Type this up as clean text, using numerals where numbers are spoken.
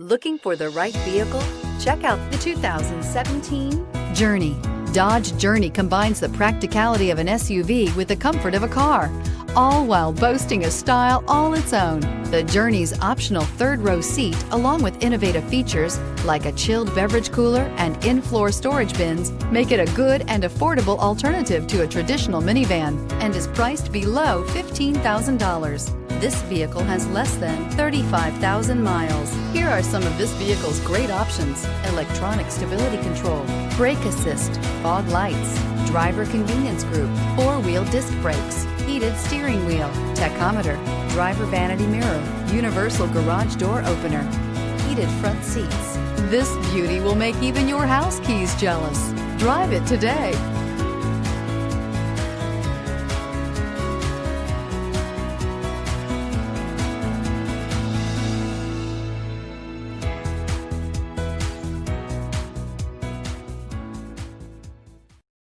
Looking for the right vehicle? Check out the 2017 Journey. Dodge Journey combines the practicality of an SUV with the comfort of a car, all while boasting a style all its own. The Journey's optional third-row seat, along with innovative features like a chilled beverage cooler and in-floor storage bins, make it a good and affordable alternative to a traditional minivan and is priced below $15,000. This vehicle has less than 35,000 miles. Here are some of this vehicle's great options: electronic stability control, brake assist, fog lights, driver convenience group, four-wheel disc brakes, heated steering wheel, tachometer, driver vanity mirror, universal garage door opener, heated front seats. This beauty will make even your house keys jealous. Drive it today.